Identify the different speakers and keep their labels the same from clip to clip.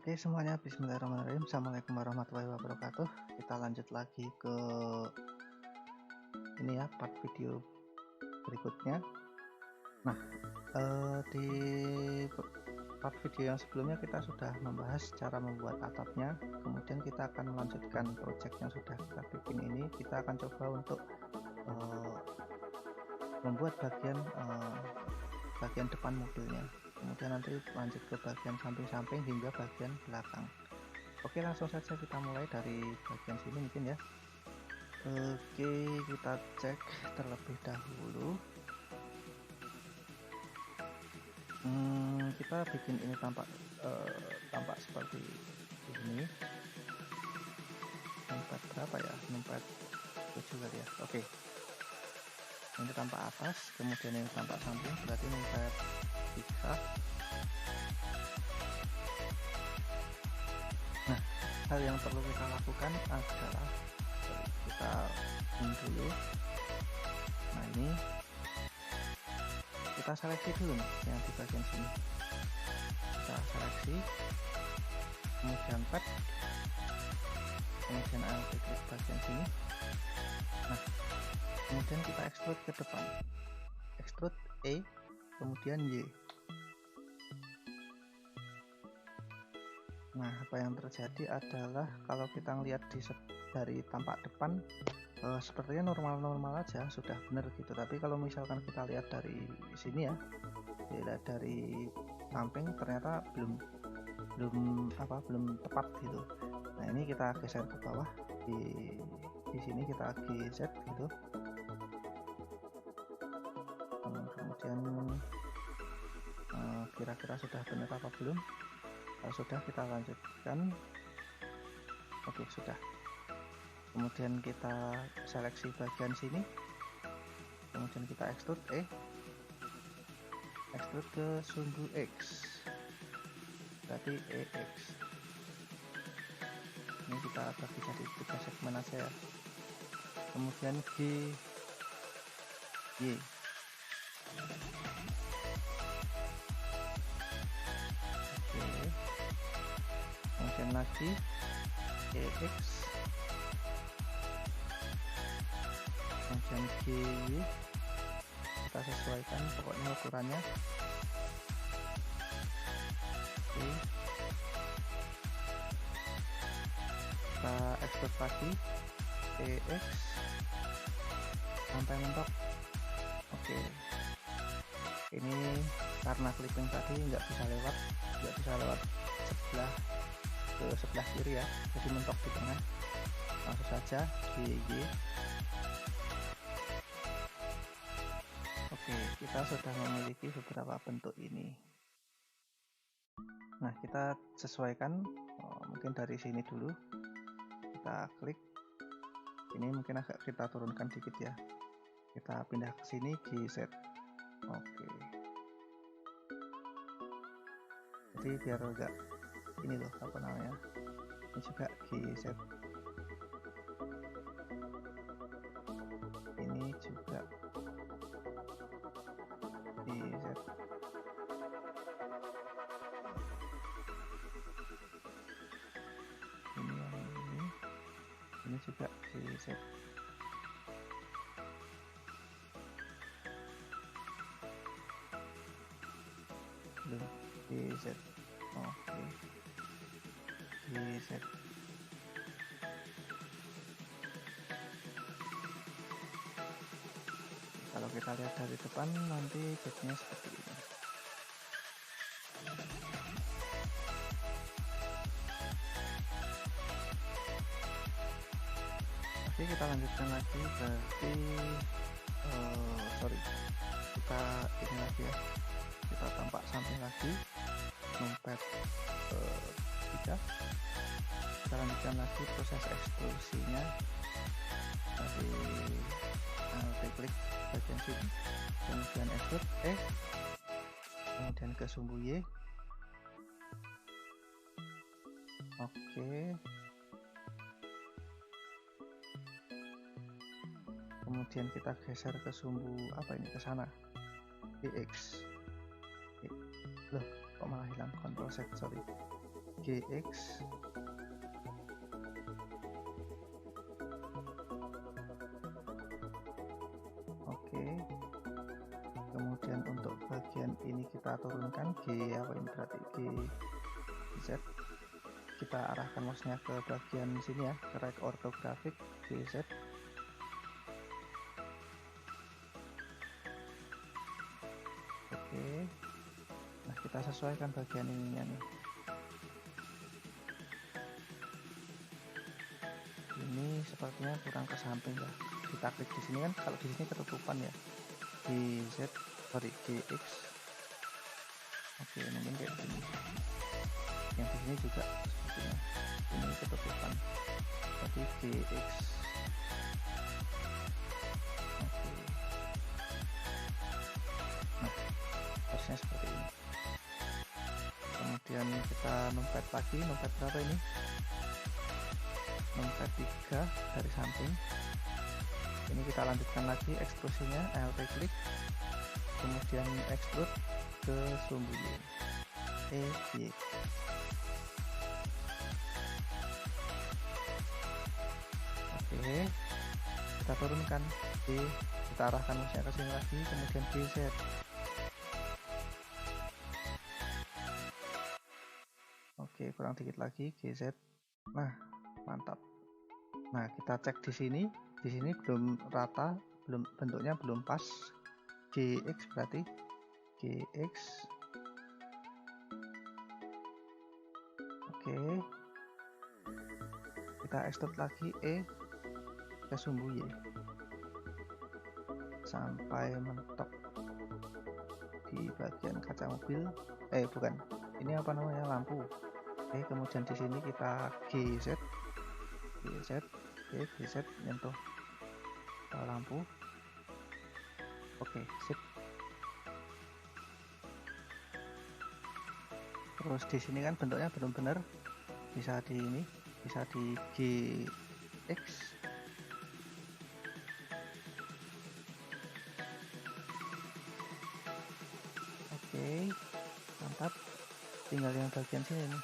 Speaker 1: Oke semuanya, bismillahirrahmanirrahim. Assalamualaikum warahmatullahi wabarakatuh. Kita lanjut lagi ke ini ya, part video berikutnya. Nah, di part video yang sebelumnya kita sudah membahas cara membuat atapnya. Kemudian kita akan melanjutkan project yang sudah kita bikin ini. Kita akan coba untuk membuat bagian depan mobilnya. Kemudian nanti lanjut ke bagian samping-samping hingga bagian belakang. Oke, langsung saja kita mulai dari bagian sini mungkin ya. Oke, kita cek terlebih dahulu. Kita bikin ini tampak seperti ini. Tempat berapa ya? Tempat 7 kali ya. Oke. Ini tampak atas, kemudian ini tampak samping, berarti tempat 3. Nah, hal yang perlu kita lakukan adalah kita zoom dulu. Nah, ini kita seleksi dulu nih yang di bagian sini. Kita seleksi, kemudian pad, kemudian klik bagian sini. Nah, kemudian kita extrude ke depan, extrude E, kemudian Y. Nah, apa yang terjadi adalah kalau kita lihat dari tampak depan, sepertinya normal-normal aja, sudah benar gitu. Tapi kalau misalkan kita lihat dari sini ya, dilihat dari samping, ternyata belum tepat gitu. Nah, ini kita geser ke bawah, di sini kita geser gitu. Kemudian kira-kira sudah benar apa belum? Kalau sudah, kita lanjutkan. Oke, sudah. Kemudian kita seleksi bagian sini, kemudian kita extrude extrude ke sumbu X, berarti EX. Ini kita bagi jadi 3 segmen aja ya. Kemudian Y. Oke. Kemudian lagi EX, kemudian GY. Kita sesuaikan pokoknya ukurannya. Oke. Kita extrude lagi EX sampai mentok. Oke, ini karena clipping tadi nggak bisa lewat sebelah kiri ya, jadi mentok di tengah. Langsung saja GY. Oke, kita sudah memiliki beberapa bentuk ini. Nah, kita sesuaikan, mungkin dari sini dulu. Kita klik, ini mungkin agak kita turunkan dikit ya. Kita pindah ke sini, GZ. Oke. Jadi biar enggak ini loh, apa namanya? Ini juga GZ. Ini juga GZ. Ini juga GZ. Belum GZ. Oke. GZ. Kalau kita lihat dari depan nanti jadinya seperti ini. Oke, kita lanjutkan lagi, berarti kita ini lagi ya, kita tampak samping lagi, numpet 3. Kita lanjutkan lagi proses ekstrusinya dari klik bagian sini, kemudian extrude kemudian ke sumbu Y. Oke. Kemudian kita geser ke sumbu apa ini, ke sana, EX. Loh, kok malah hilang, Ctrl Z, sorry. GX. Oke, kemudian untuk bagian ini kita turunkan G, apa ini berarti GZ. Kita arahkan mouse-nya ke bagian sini ya, ke right orthographic GZ. Oke, nah kita sesuaikan bagian ininya nih. Ini sepertinya kurang ke samping ya. Kita klik di sini kan, kalau di sini ketutupan ya. GZ, sorry GX. Oke, mungkin kayak gini. Yang di sini juga sepertinya ini ketutupan. Jadi GX. Oke. Nah, harusnya seperti ini. Kemudian kita numpad lagi, numpad berapa ini? Numpad 3 dari samping. Ini kita lanjutkan lagi ekstrusinya, Alt klik, kemudian extrude ke sumbu Y. Oke, kita turunkan D, kita arahkan mouse-nya ke sini lagi, kemudian GZ. Oke, kurang dikit lagi GZ. Nah, mantap. Nah, kita cek di sini belum rata, belum, bentuknya belum pas. GX berarti GX. Oke, kita extrude lagi ke sumbu Y sampai mentok di bagian kaca mobil. Bukan, ini apa namanya, lampu. Oke, kemudian di sini kita GZ, nyentuh lampu. Oke, sip. Terus di sini kan bentuknya belum benar, bisa di ini, bisa di GX. Oke, mantap. Tinggal yang bagian sini nih,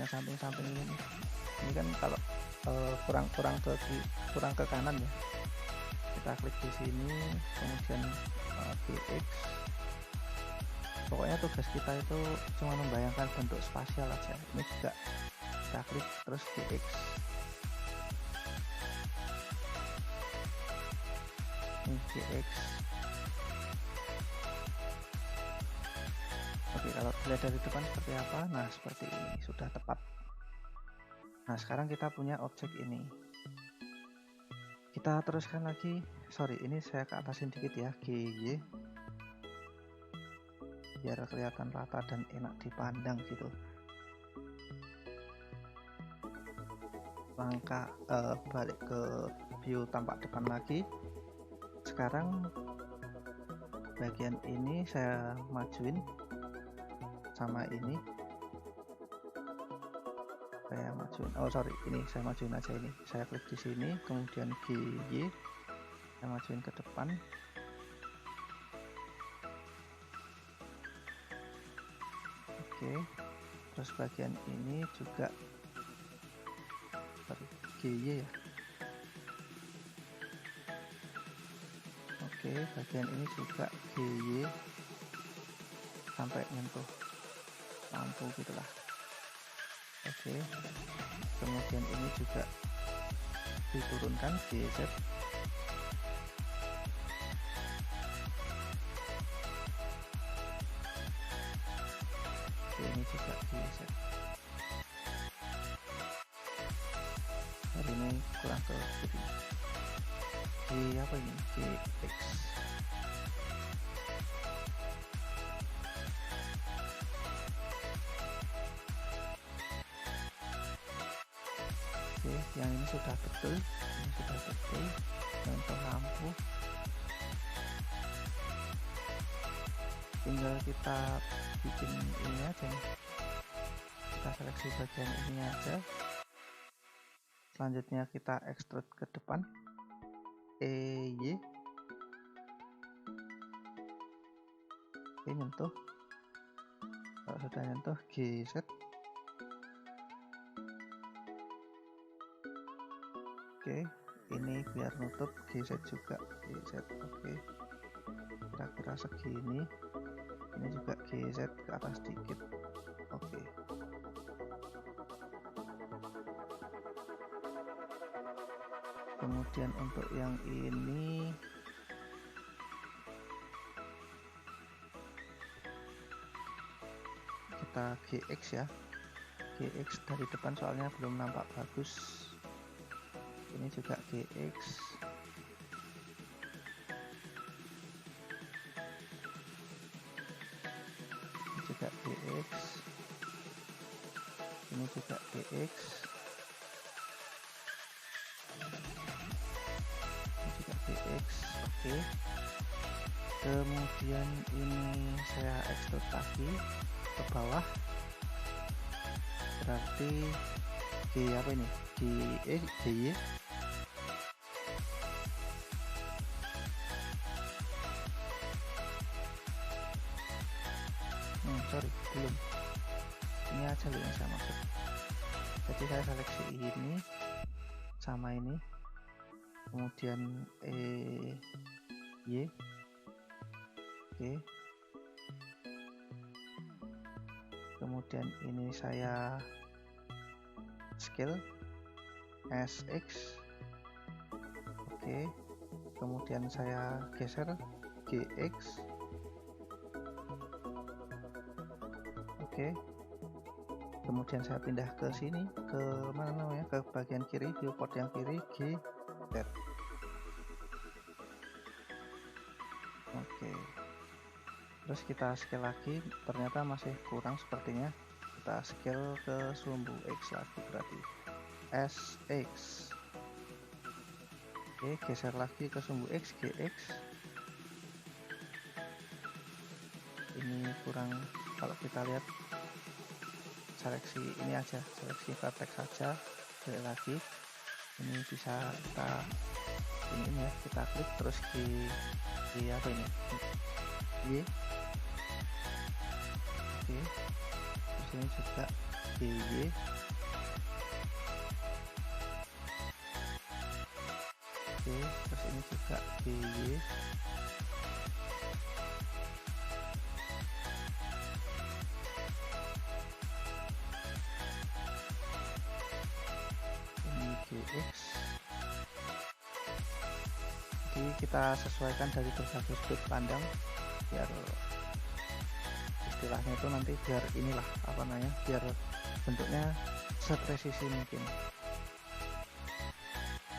Speaker 1: yang samping-samping ini nih. Ini kan kalau kurang ke kanan ya. Kita klik di sini, kemudian GX. Pokoknya tugas kita itu cuma membayangkan bentuk spasial aja. Ini juga kita klik terus GX. Ini GX. Oke, kalau dilihat dari depan seperti apa? Nah, seperti ini, sudah tepat. Nah, sekarang kita punya objek ini. Kita teruskan lagi. Sorry, ini saya ke atasin dikit ya, GY, biar kelihatan rata dan enak dipandang gitu. Langkah balik ke view tampak depan lagi. Sekarang bagian ini saya majuin sama ini. Saya majuin, ini saya majuin aja ini. Saya klik di sini, kemudian GY, saya majuin ke depan. Oke, terus bagian ini juga GY ya. Oke, bagian ini juga GY sampai nyentuh lampu gitulah. Oke, kemudian ini juga diturunkan GZ. Oke, ini juga GZ. Hari ini kurang ke kiri. Apa ini? GX. Oke, yang ini sudah betul, untuk lampu. Tinggal kita bikin ini aja nih. Kita seleksi bagian ini aja. Selanjutnya kita extrude ke depan, EY. Oke, nyentuh. Kalau sudah nyentuh, GZ. Oke, ini biar nutup GZ juga, GZ. Oke, kira-kira segini. Ini juga GZ ke atas sedikit. Oke, kemudian untuk yang ini kita GX ya, GX dari depan soalnya belum nampak bagus. Ini juga GX. Ini juga GX. Ini juga GX. Ini juga GX. Oke. Kemudian ini saya extrude lagi ke bawah. Berarti G apa ini? GY. Sorry, belum. Ini aja loh yang saya maksud. Jadi saya seleksi ini sama ini, kemudian Y. Oke. Kemudian ini saya scale SX. Oke. Kemudian saya geser GX. Oke. Kemudian saya pindah ke sini, ke mana namanya, ke bagian kiri, viewport yang kiri, GZ. Oke. Terus kita scale lagi, ternyata masih kurang sepertinya. Kita scale ke sumbu X lagi, berarti SX. Oke, geser lagi ke sumbu X, GX. Ini kurang, kalau kita lihat seleksi ini aja, seleksi vertex saja. Balik lagi, ini bisa kita ini ya, kita klik terus di apa ini, Y. Oke, terus ini juga GY. Oke, terus ini juga GY. Ini GX. Jadi kita sesuaikan dari berbagai sudut pandang biar istilahnya itu nanti biar inilah apa namanya, biar bentuknya sepresisi mungkin.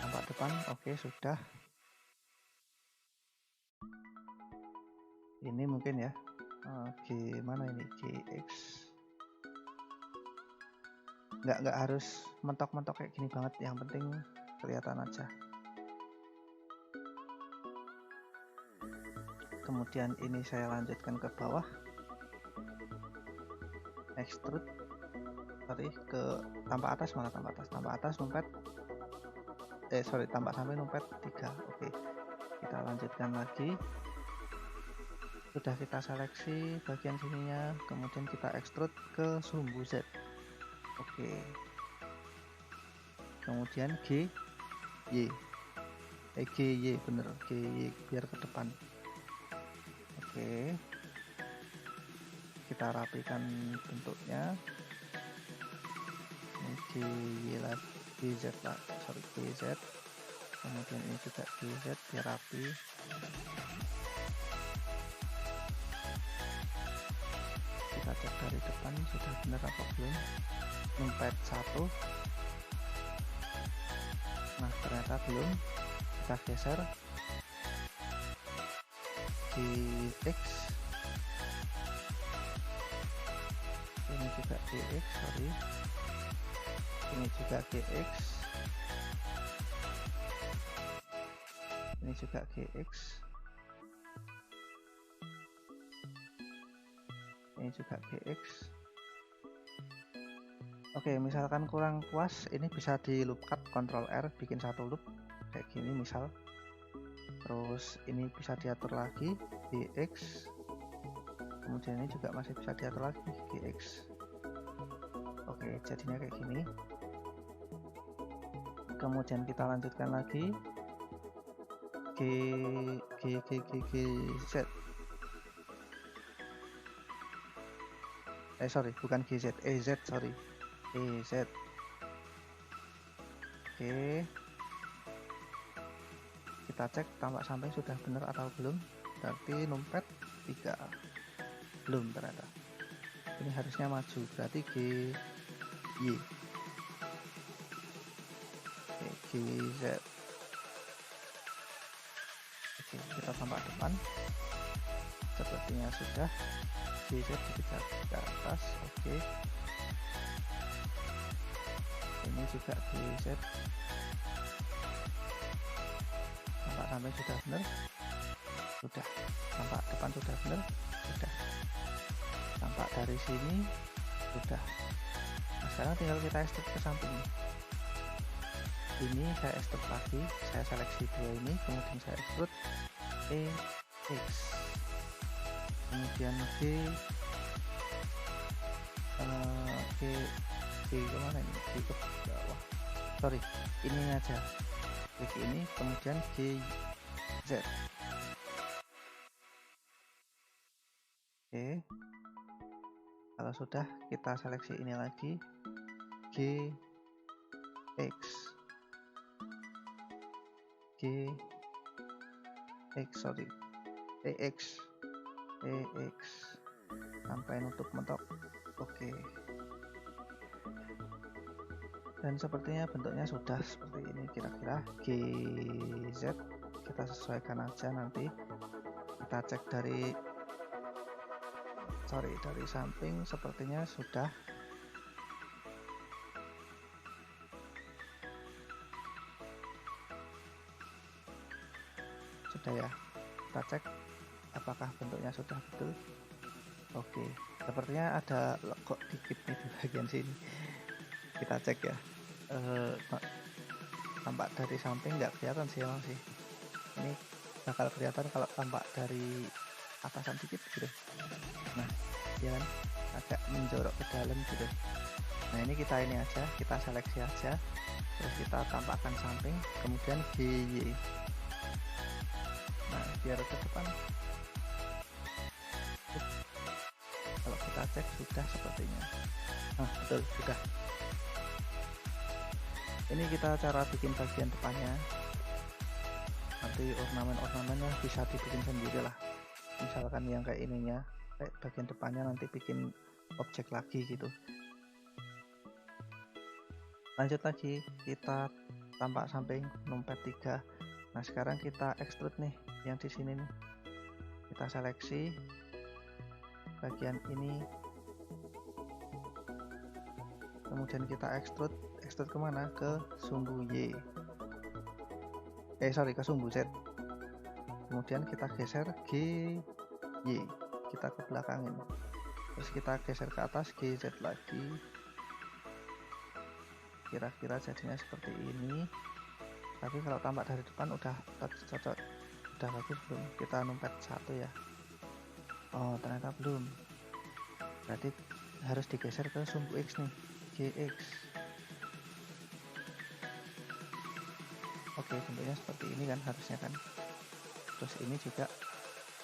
Speaker 1: Tampak depan, oke, sudah. Ini mungkin ya, gimana ini, GX. Nggak harus mentok-mentok kayak gini banget, yang penting kelihatan aja. Kemudian ini saya lanjutkan ke bawah, extrude, ke tampak atas, mana tampak atas, numpet, tampak sampai numpet 3. Oke, kita lanjutkan lagi. Sudah kita seleksi bagian sininya, kemudian kita extrude ke sumbu Z. Oke, kemudian GY, bener, GY biar ke depan. Oke, kita rapikan bentuknya. Ini GY lagi, GZ lah, GZ. Kemudian ini juga GZ biar rapi. Kita cek dari depan sudah benar apa belum. Numpet 1. Nah, ternyata belum. Kita geser GX. Ini juga GX, sorry. Ini juga GX. Ini juga GX. Ini juga GX. Oke, misalkan kurang puas, ini bisa di loop cut, Ctrl R, bikin satu loop kayak gini misal. Terus ini bisa diatur lagi, GX. Kemudian ini juga masih bisa diatur lagi, GX. Oke, jadinya kayak gini. kemudian kita lanjutkan lagi Z, sorry bukan GZ, EZ, sorry EZ. Oke, kita cek tampak samping sudah benar atau belum. Berarti numpad 3 belum, ternyata ini harusnya maju, berarti GY. Oke, GZ. Oke, kita tampak depan sepertinya sudah. GZ kita ke atas. Oke, ini juga GZ, tampak samping sudah benar, sudah. Tampak depan sudah benar, sudah. Tampak dari sini sudah. Nah, sekarang tinggal kita ekstrak ke samping. Ini saya ekstrak lagi, saya seleksi dua ini, kemudian saya ekstrak EX, kemudian G kemana ini? G ke bawah, sorry, ini aja, klik ini, kemudian GZ. Oke, kalau sudah kita seleksi ini lagi, GX, sorry, EX sampai nutup mentok. Oke, dan sepertinya bentuknya sudah seperti ini kira-kira. GZ kita sesuaikan aja, nanti kita cek dari samping, sepertinya sudah. Ya, kita cek apakah bentuknya sudah betul. Oke, sepertinya ada lekuk dikit nih di bagian sini, kita cek ya. Tampak dari samping nggak kelihatan sih emang sih, ini bakal kelihatan kalau tampak dari atasan dikit gitu. Nah, ya kan, agak menjorok ke dalam gitu. Nah, ini kita aja, kita seleksi aja, terus kita tampakkan samping, kemudian GY. Nah, biar ke depan, kalau kita cek sudah sepertinya. Nah, betul, sudah. Ini kita cara bikin bagian depannya, nanti ornamen-ornamennya bisa dibikin sendiri lah, misalkan yang kayak ininya, kayak bagian depannya nanti bikin objek lagi gitu. Lanjut lagi, kita tampak samping numpad 3. Nah, sekarang kita ekstrud nih yang di sini nih, kita seleksi bagian ini, kemudian kita ekstrud kemana, ke sumbu Y, sorry, ke sumbu Z, kemudian kita geser GY, kita ke belakangin, terus kita geser ke atas GZ lagi, kira-kira jadinya seperti ini. Tapi kalau tampak dari depan udah cocok, udah bagus belum? Kita numpad 1 ya. Oh, ternyata belum, berarti harus digeser ke sumbu X nih, GX. Oke, bentuknya seperti ini kan harusnya kan, terus ini juga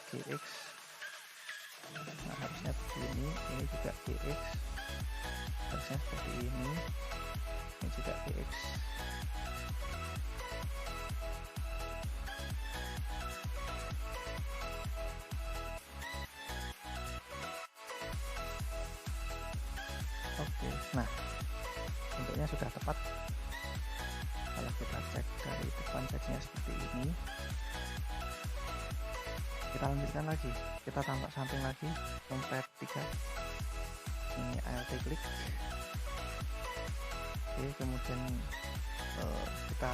Speaker 1: GX. Nah, harusnya begini, ini juga GX, harusnya seperti ini juga GX. Oke, nah bentuknya sudah tepat. Kalau kita cek dari depan jadinya seperti ini. Kita lanjutkan lagi, kita tampak samping lagi, numpad 3, ini alt klik. Oke, kemudian kita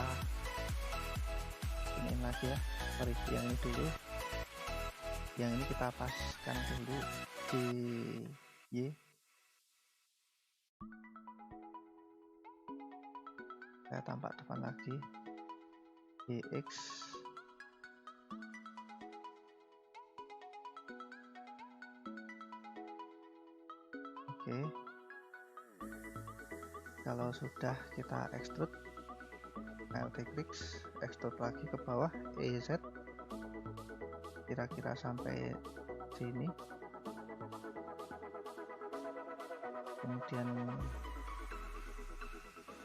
Speaker 1: ini lagi ya, sorry, yang ini dulu, yang ini kita paskan dulu di Y. Saya tampak depan lagi, GX. Oke, kalau sudah kita ekstrud, Alt klik, extrude lagi ke bawah, EZ kira-kira sampai sini, kemudian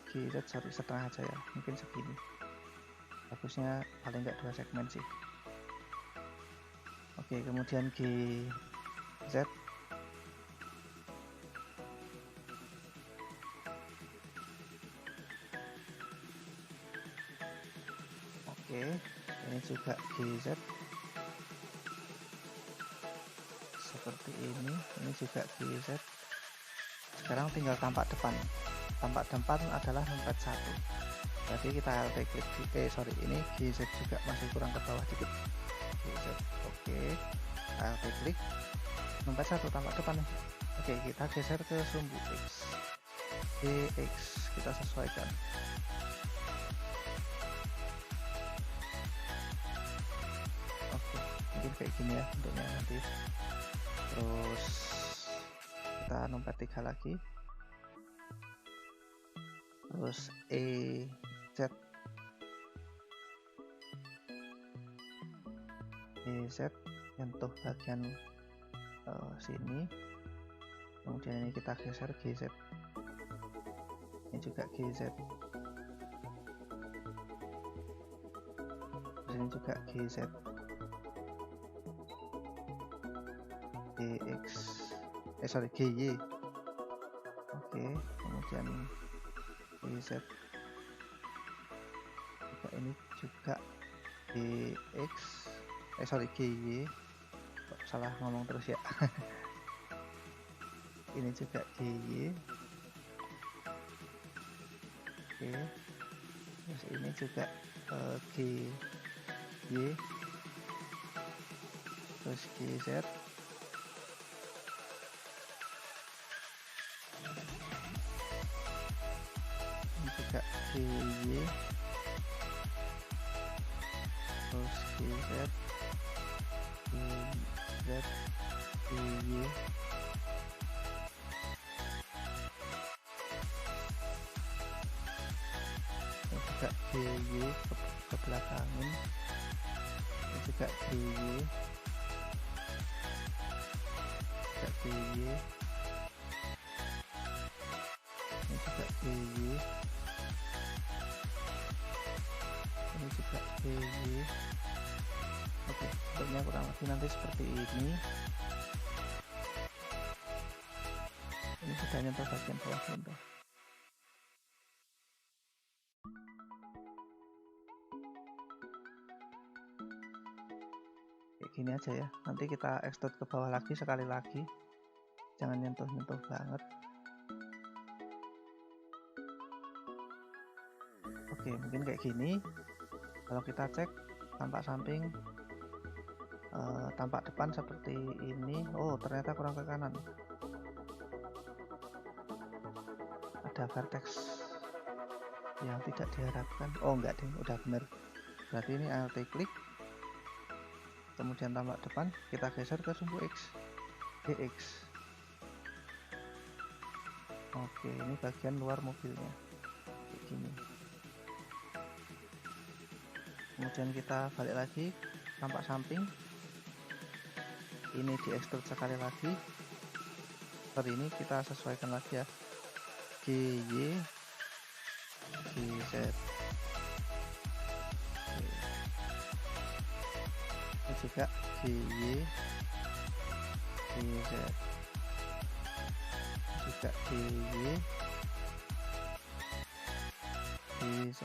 Speaker 1: GZ sorry setengah aja ya, mungkin segini, bagusnya paling nggak 2 segmen sih. Oke, kemudian GZ oke, ini juga GZ seperti ini juga GZ. Sekarang tinggal tampak depan. Tampak depan adalah numpad 1. Jadi kita alt klik ini GZ juga masih kurang ke bawah dikit. GZ oke, alt klik numpad 1 tampak depan nih. Oke, kita geser ke sumbu X, DX kita sesuaikan. Oke, mungkin kayak gini ya bentuknya nanti. Terus kita numpad 3 lagi, terus EZ nyentuh bagian sini, kemudian ini kita geser GZ, ini juga GZ, terus ini juga GZ, GX GY oke, kemudian GZ juga, ini juga GX GY, kok salah ngomong terus ya. Ini juga GY oke, terus ini juga GY, terus GZ, ini juga GY, terus GZ, GZ, GY, ini juga GY ke belakangin, ini juga GY, juga GY, ini juga GY, ini juga GY. Oke, bentuknya kurang lebih nanti seperti ini. Ini sudah nyentuh bagian bawah belum tuh? Kayak gini aja ya, nanti kita extrude ke bawah lagi sekali lagi, jangan nyentuh-nyentuh banget. Oke, mungkin kayak gini. Kalau kita cek tampak samping, tampak depan seperti ini. Oh, ternyata kurang ke kanan, ada vertex yang tidak diharapkan. Oh enggak deh, udah bener, berarti ini alt klik, kemudian tampak depan, kita geser ke sumbu X, DX. Oke, ini bagian luar mobilnya kayak gini. Kemudian kita balik lagi, tampak samping, ini di extrude sekali lagi. Seperti ini kita sesuaikan lagi ya, GY, GZ. Ini juga GY, GZ, juga GY, GZ,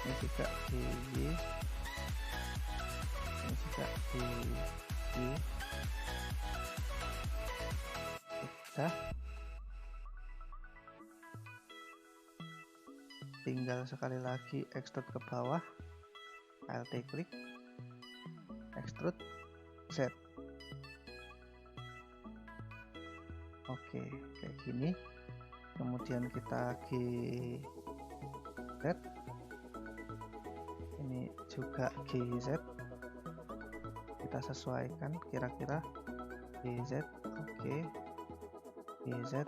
Speaker 1: ini juga GY, ini juga GY. Udah, tinggal sekali lagi extrude ke bawah, alt klik, extrude Z. Oke, kayak gini. Kemudian kita GZ, ini juga GZ, kita sesuaikan kira-kira GZ. Oke, GZ,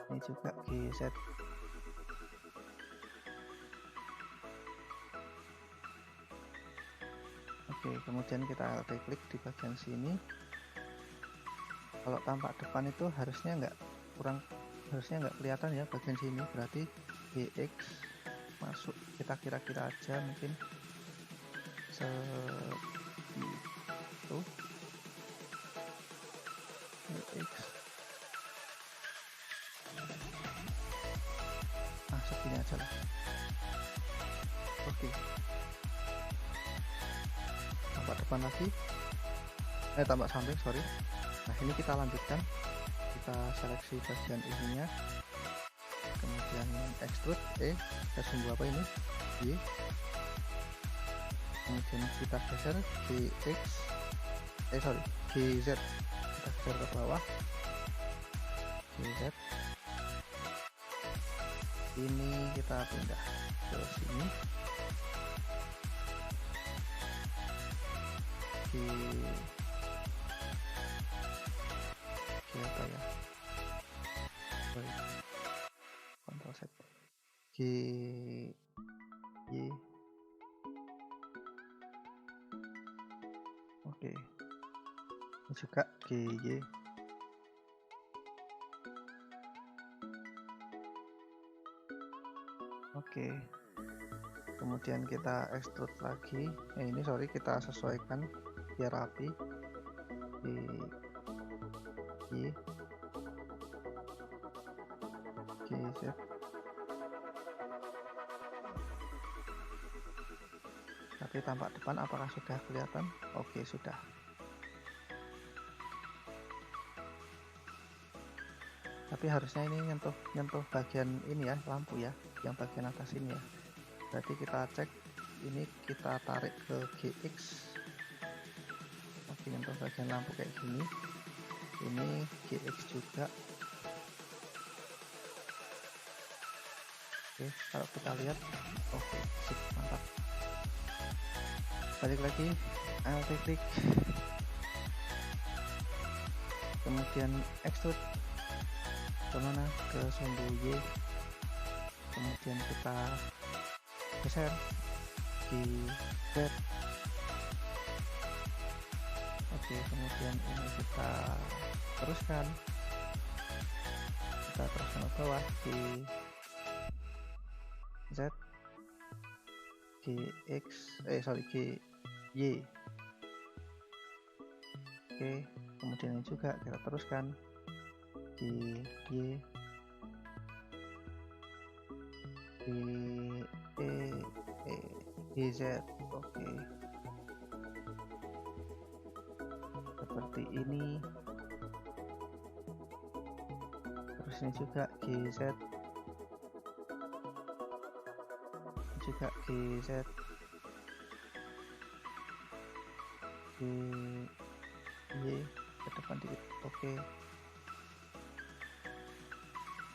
Speaker 1: ini juga GZ, kemudian kita alt klik di bagian sini. Kalau tampak depan itu harusnya nggak kelihatan ya bagian sini, berarti GX masuk, kita kira-kira aja mungkin segitu. GX segini aja lah. Oke, tampak depan lagi, tampak samping, sorry. Nah, ini kita lanjutkan, kita seleksi bagian ininya, kemudian extrude kita sumbu apa ini, Y, kemudian kita geser GZ, kita geser ke bawah, GZ, ini kita pindah ke sini, apa ya, Ctrl Z, Y, oke, ini juga GY, oke, kemudian kita extrude lagi, ini sorry, kita sesuaikan biar rapi, GY, GZ, tapi tampak depan apakah sudah kelihatan? Oke, sudah. Tapi harusnya ini nyentuh bagian ini ya, lampu ya, yang bagian atas ini ya. Berarti kita cek, ini kita tarik ke GX. Oke, nyentuh bagian lampu kayak gini. Ini GX juga. Oke, kalau kita lihat, oke, sip, mantap. Balik lagi, alt klik, kemudian extrude kemana, ke sumbu Y, kemudian kita geser di Z, oke, kemudian ini kita teruskan ke bawah di Z, GX, GY, oke, kemudian ini juga kita teruskan di Y, di GZ, oke, seperti ini, terus ini juga GZ, juga GZ, GY ke depan dikit, oke,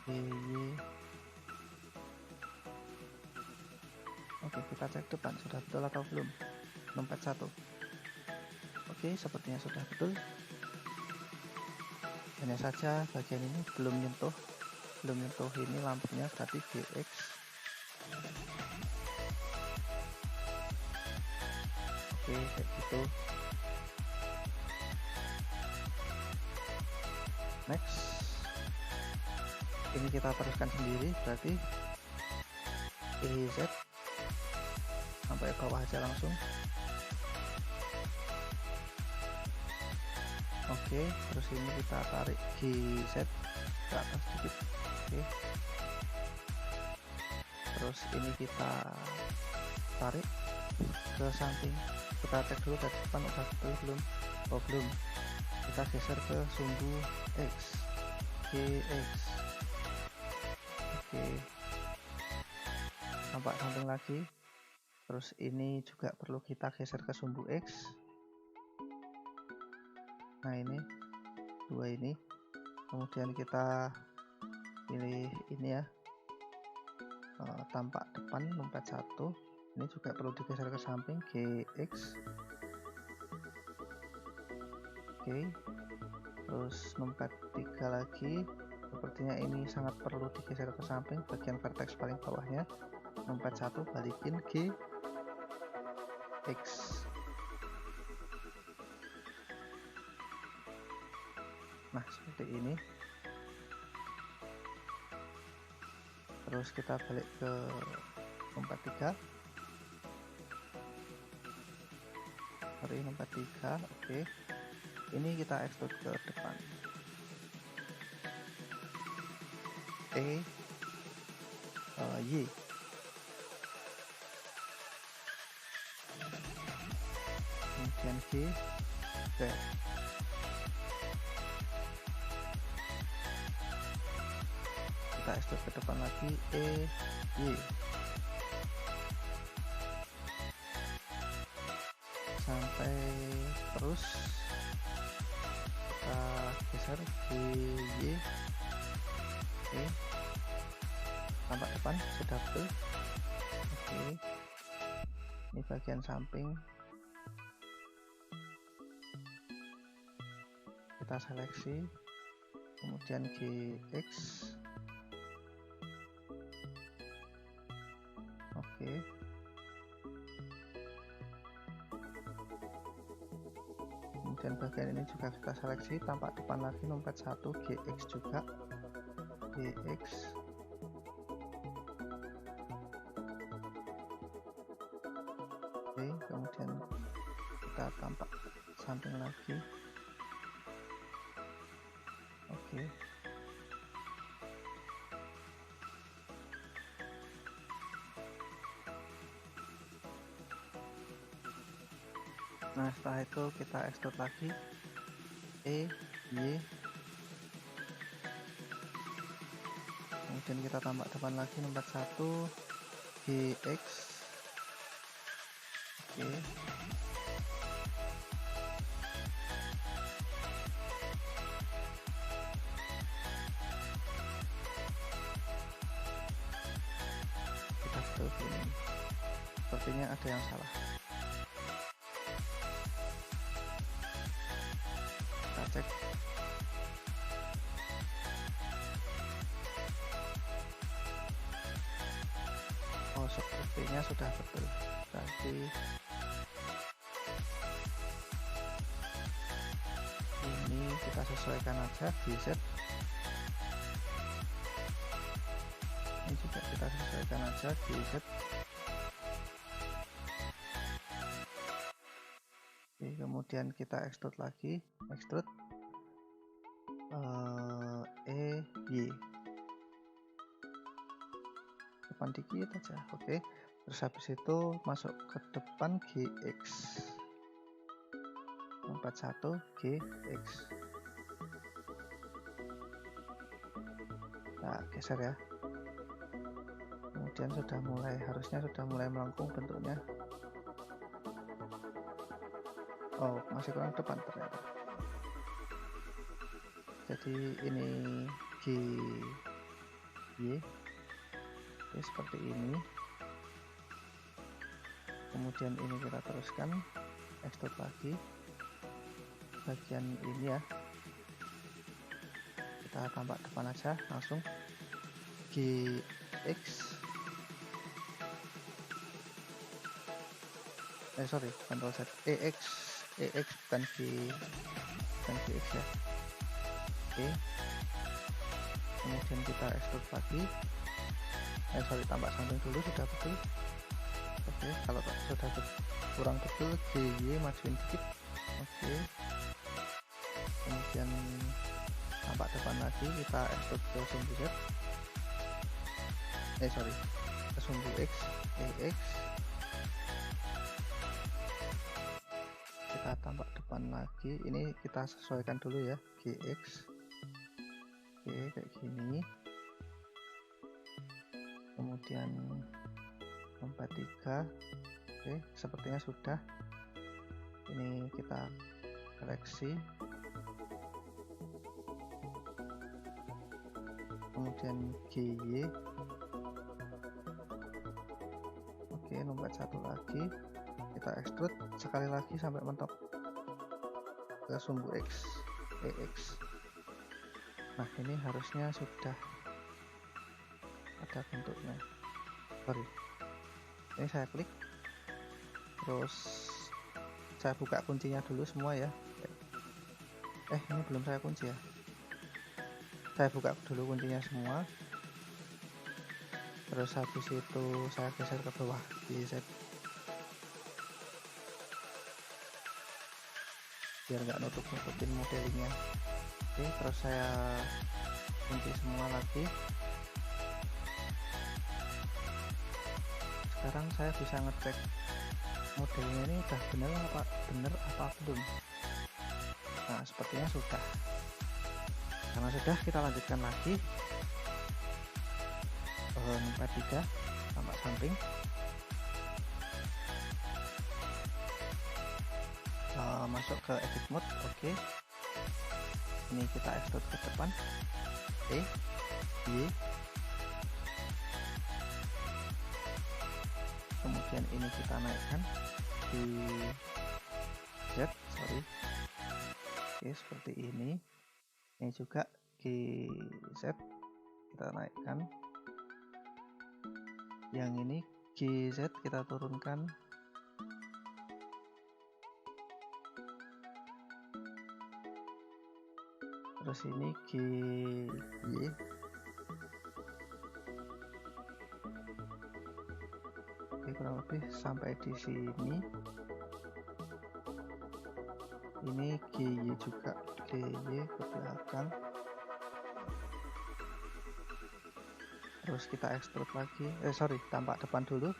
Speaker 1: GY, oke, kita cek depan sudah betul atau belum, nomor 1, oke, sepertinya sudah betul. Hanya saja bagian ini belum nyentuh ini lampunya, berarti GX, oke, kayak gitu. Next, ini kita teruskan sendiri, berarti EZ sampai bawah aja langsung. Oke, terus ini kita tarik GZ ke atas sedikit, oke, terus ini kita tarik ke samping, kita cek dulu dari depan udah betul belum. Oh belum, kita geser ke sumbu X, GX, oke, tampak samping lagi, terus ini juga perlu kita geser ke sumbu X. Nah ini dua ini, kemudian kita pilih ini ya, tampak depan nomor 1, ini juga perlu digeser ke samping, GX, oke, terus nomor 3 lagi, sepertinya ini sangat perlu digeser ke samping, bagian vertex paling bawahnya, nomor 1 balikin GX, Nah, seperti ini. Terus kita balik ke 43. Oke. Ini kita extrude ke depan. Y. Kemudian G, Z. Kita extrude ke depan lagi, Y. Sampai terus kita geser Y. Oke. Tampak depan sudah betul. Oke. Ini bagian samping. Kita seleksi, kemudian GX. Oke. Kemudian bagian ini juga kita seleksi, tampak depan lagi numpet 1, GX juga, GX. Oke, kemudian kita tampak samping lagi. Oke. Nah, setelah itu kita extrude lagi, Y. Kemudian kita tambah depan lagi nomor 1, GX. Oke. Kita betul ini. Sepertinya ada yang salah. Kita cek. Oh, sepertinya sudah betul. Berarti ini kita sesuaikan aja BZ. Ini juga kita sesuaikan aja BZ. Oke, kemudian kita extrude lagi, extrude Y. Depan dikit aja. Oke. Terus habis itu masuk ke depan GX. 41 GX. Nah, geser ya. Kemudian harusnya sudah mulai melengkung bentuknya. Oh, masih kurang depan ternyata. Jadi ini GY. Oke, seperti ini. Kemudian ini kita teruskan, extrude lagi bagian ini ya, kita tambah depan aja langsung, GX. Sorry, Ctrl Z, EX bukan GX ya. Oke, kemudian kita extrude lagi. Tambah samping dulu, sudah betul. Oke, kalau sudah kurang betul, GY majuin dikit. Oke, kemudian tampak depan lagi, kita extrude ke sumbu Z. Ke sumbu X, EX. Kita tampak depan lagi, ini kita sesuaikan dulu ya, GX. Oke, kayak gini. Kemudian 43. Oke, sepertinya sudah. Ini kita koreksi. Kemudian GY. Oke, nomor 1 lagi. Kita extrude sekali lagi sampai mentok ke sumbu X, EX. Nah, ini harusnya sudah ada bentuknya. Sorry, ini saya klik, terus saya buka kuncinya dulu semua ya. Ini belum saya kunci ya. saya buka dulu kuncinya semua, terus habis itu saya geser ke bawah GZ biar nggak nutupin modelingnya. Oke, terus saya kunci semua lagi. Sekarang saya bisa ngecek modelnya ini udah bener apa belum. Nah, sepertinya sudah. Karena sudah, kita lanjutkan lagi. Nomor 3 tampak samping. Masuk ke edit mode. Oke. Ini kita extrude ke depan. Y. Kemudian ini kita naikkan di Z. Oke, seperti ini. Ini juga GZ kita naikkan. Yang ini GZ kita turunkan. Terus ini GY. Oke, kurang lebih sampai di sini. Ini GY juga, GY ke belakang. Terus kita extrude lagi, tampak depan dulu.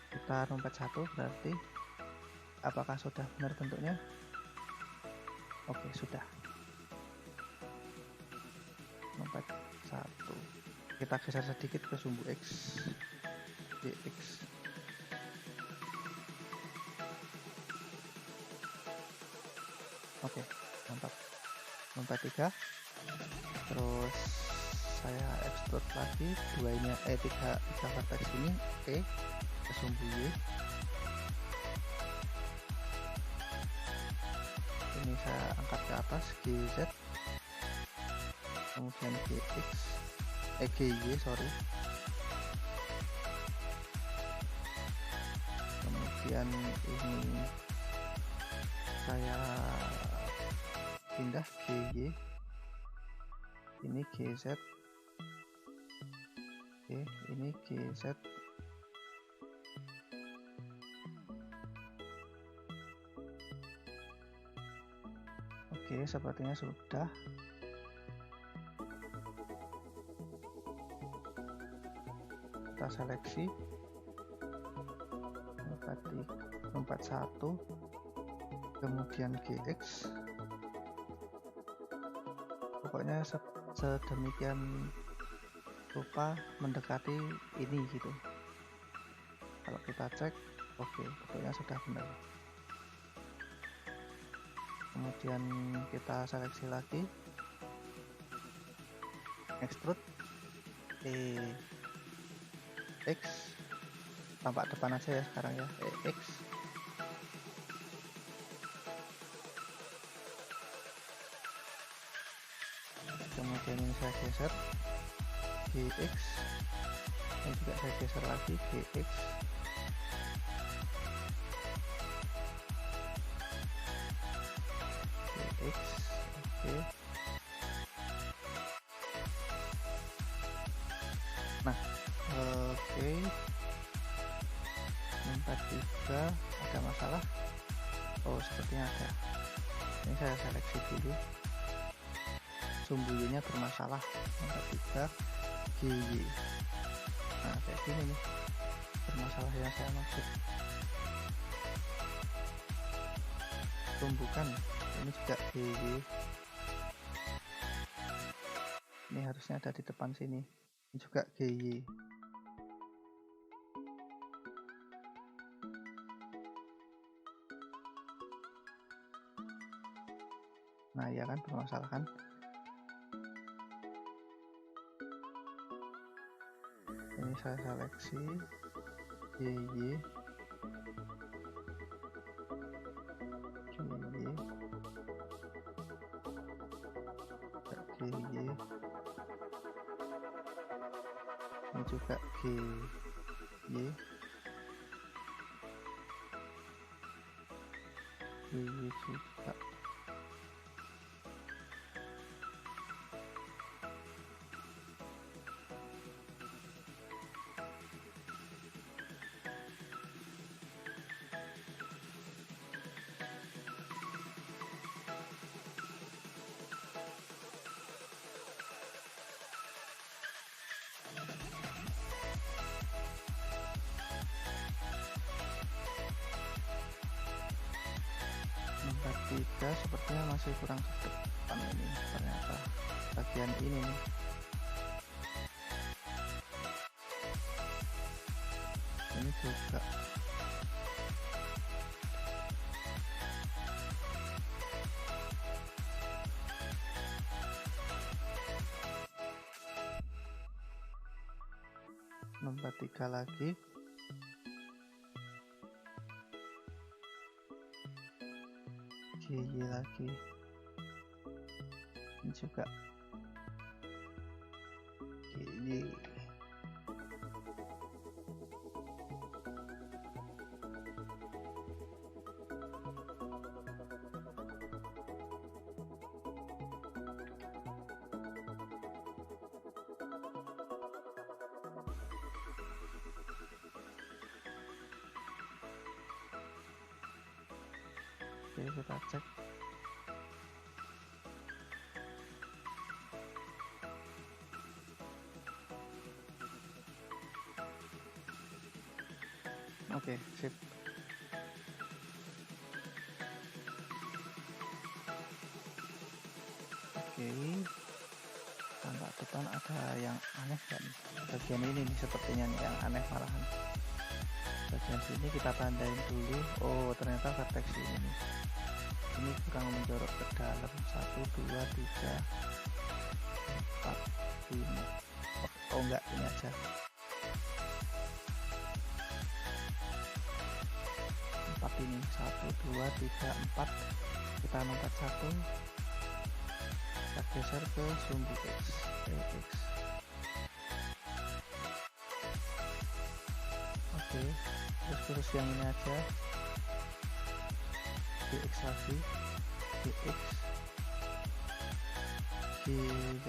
Speaker 1: Kita rompet 1, berarti apakah sudah benar bentuknya? Oke, sudah. Rompet 1, kita geser sedikit ke sumbu X, DX. Oke, mantap. Rompet 3, terus saya extrude lagi tiga vertex ini ke sumbu Y. Ini saya angkat ke atas GZ, kemudian GY, kemudian ini saya pindah GY, ini GZ. Oke, ini GZ. Oke, sepertinya sudah. Kita seleksi tempat 1, kemudian GX. Pokoknya sedemikian rupa mendekati ini gitu. Kalau kita cek, oke, bentuknya sudah benar. Kemudian kita seleksi lagi, extrude X, tampak depan aja ya sekarang ya, X. Kemudian ini saya geser GX, dan juga saya geser lagi GX. Oke. Nah, oke. 43 ada masalah. Oh, sepertinya ada. Ini saya seleksi dulu. Sumbu Y-nya bermasalah. 43 GY. Nah, kayak gini nih. Bermasalah yang saya maksud. Tumbukan. Ini juga GY. Ini harusnya ada di depan sini. Ini juga GY. Nah, ya kan, bermasalah kan? Ini saya seleksi GY. Ini juga GY. GY juga. 3 sepertinya masih kurang ke depan ini, ternyata bagian ini nih. Ini juga nomor 3 lagi. GY lagi. Ini juga GY. Oke, kita cek. Oke, sip. Oke, tampak depan ada yang aneh kan? Bagian ini nih sepertinya nih yang aneh malahan. Bagian sini kita tandain dulu. Oh, ternyata vertex ini nih. Ini kurang menjorok ke dalam. 1, 2, 3, 4, 5. Oh enggak, ini aja. 4 ini. 1, 2, 3, 4. Kita lompat 1. Kita geser ke sumbu X. Oke, terus yang ini aja. GX lagi, GX, GZ.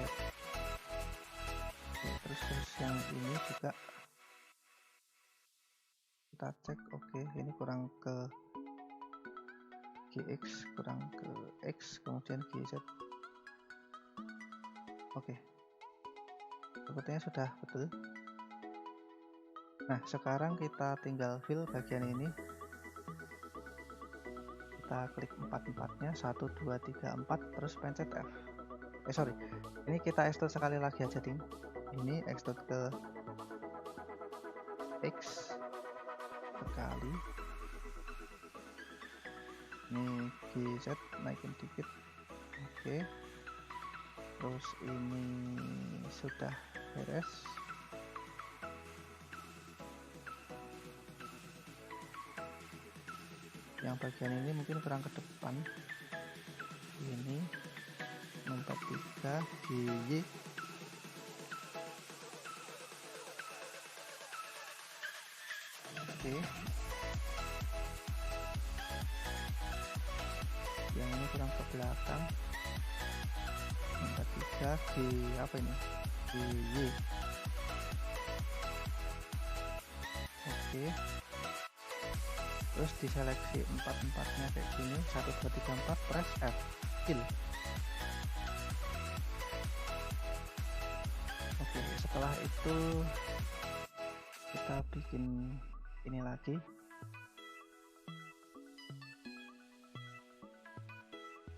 Speaker 1: Oke, terus yang ini juga kita cek. Oke, ini kurang ke GX, kurang ke X, kemudian GZ. Oke, sepertinya sudah betul. Nah, sekarang kita tinggal fill bagian ini. Kita klik 4-4-nya, 1, 2, 3, 4, terus pencet F. Sorry, ini kita extrude sekali lagi aja, ting. Ini extrude ke X sekali. Ini GZ naikin dikit. Oke, terus ini sudah beres. Yang bagian ini mungkin kurang ke depan. Ini nomor 3 GY. Oke, yang ini kurang ke belakang. Nomor 3 G apa ini? GY. Oke, terus diseleksi 4-4-nya kayak gini. 1, 2, 3, 4, press F, kill. Oke, setelah itu kita bikin ini lagi.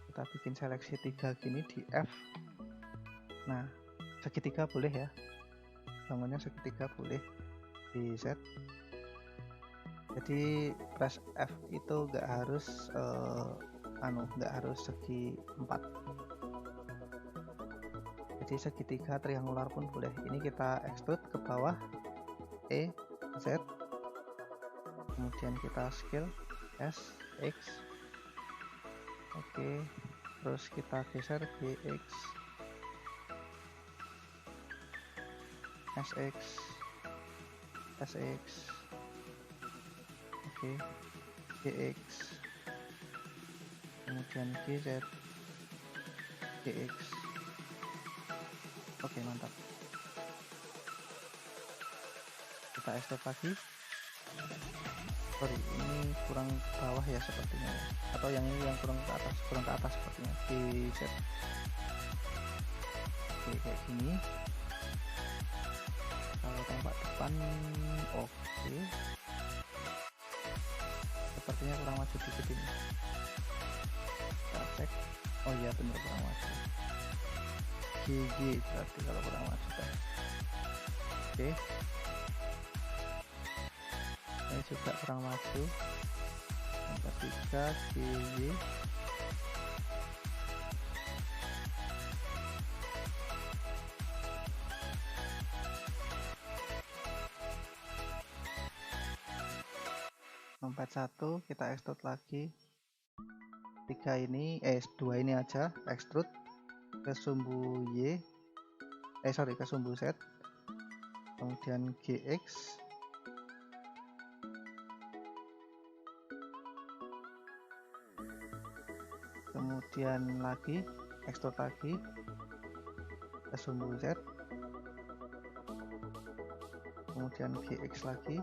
Speaker 1: Kita bikin seleksi 3 gini di F. Nah, segitiga boleh ya, bangunnya segitiga boleh di Z. Jadi press F itu nggak harus nggak harus segi 4. Jadi segitiga triangular pun boleh. Ini kita extrude ke bawah, E, Z, kemudian kita scale S, X. Oke, terus kita geser GX, SX, SX. Oke, GX, kemudian GZ, GX. Oke, mantap. Kita extrude lagi. Sorry, ini kurang bawah ya sepertinya, atau yang ini yang kurang ke atas sepertinya. GZ. Oke, kayak gini. Kalau tampak depan, oke. Sepertinya kurang maju dikit ini. cek. Oh iya bener, kurang maju. GG berarti kalau kurang maju kan. Oke, ini juga kurang maju. Nomor 3 GY. Nomor 1 kita extrude lagi. 3 ini 2 ini aja extrude ke sumbu Y, ke sumbu Z, kemudian GX, kemudian lagi extrude lagi ke sumbu Z, kemudian GX lagi,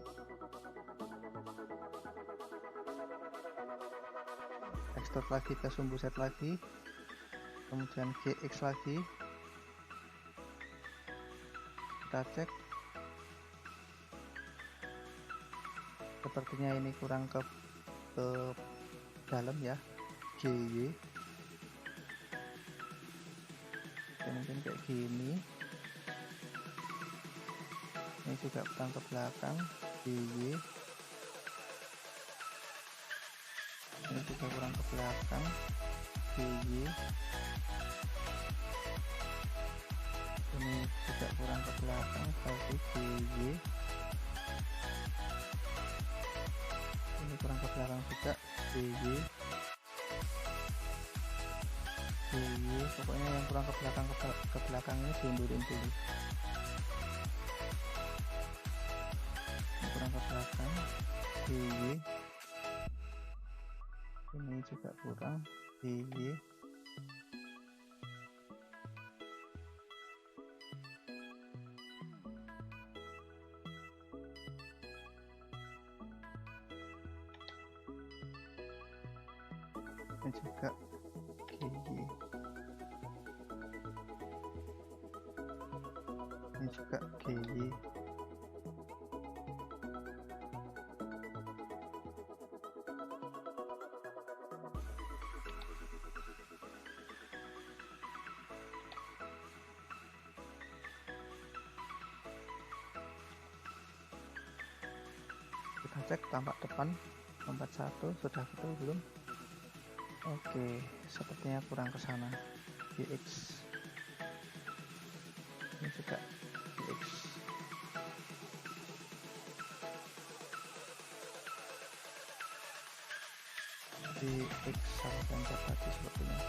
Speaker 1: extrude lagi ke sumbu Z lagi, kemudian GX lagi. Kita cek, sepertinya ini kurang ke dalam ya, GY. Oke, mungkin kayak gini. Ini juga kurang ke belakang, GY. Ini juga kurang ke belakang, GY. Ini juga kurang ke belakang, berarti GY. Ini kurang ke belakang juga, GY. GY, pokoknya yang kurang ke belakang ini diundurin dulu. Ini kurang ke belakang, GY. Ini juga kurang, GY. Ini juga GY. Ini juga GY. Kita cek tampak depan nomor 1 sudah betul belum? Oke, sepertinya kurang ke sana. GX. Ini juga GX. GX salah pencet tadi sepertinya.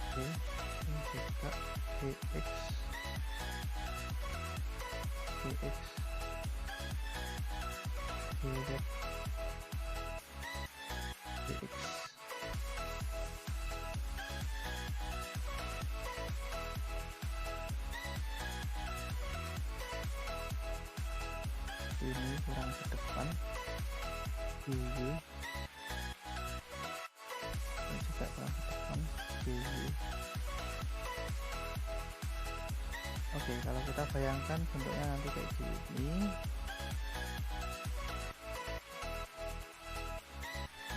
Speaker 1: Oke, ini juga GX. GX. GZ. GX. Ini kurang ke depan, GY. Ini juga kurang ke depan, GY. Oke, kalau kita bayangkan bentuknya nanti kayak gini.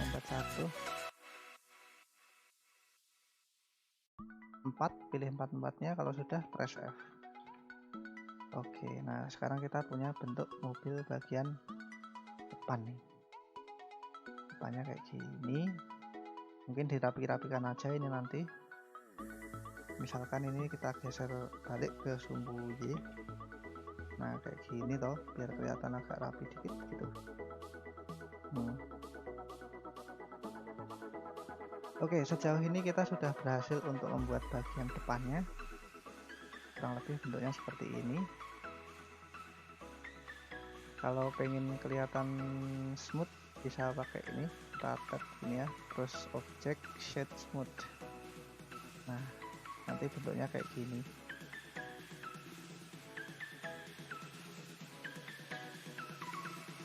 Speaker 1: Nomor 1 4, pilih 4-4-nya, kalau sudah press F. Oke, nah sekarang kita punya bentuk mobil bagian depan nih. Depannya kayak gini. Mungkin dirapi-rapikan aja ini nanti. Misalkan ini kita geser balik ke sumbu Y. Nah kayak gini toh, biar kelihatan agak rapi dikit gitu. Oke, sejauh ini kita sudah berhasil untuk membuat bagian depannya. Kurang lebih bentuknya seperti ini. Kalau pengen kelihatan smooth bisa pakai ini, kita tap ini ya, terus object shade smooth. Nah nanti bentuknya kayak gini.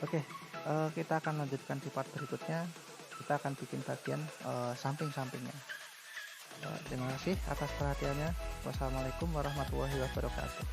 Speaker 1: Oke, kita akan lanjutkan di part berikutnya. Kita akan bikin bagian samping-sampingnya. Terima kasih atas perhatiannya. Wassalamualaikum warahmatullahi wabarakatuh.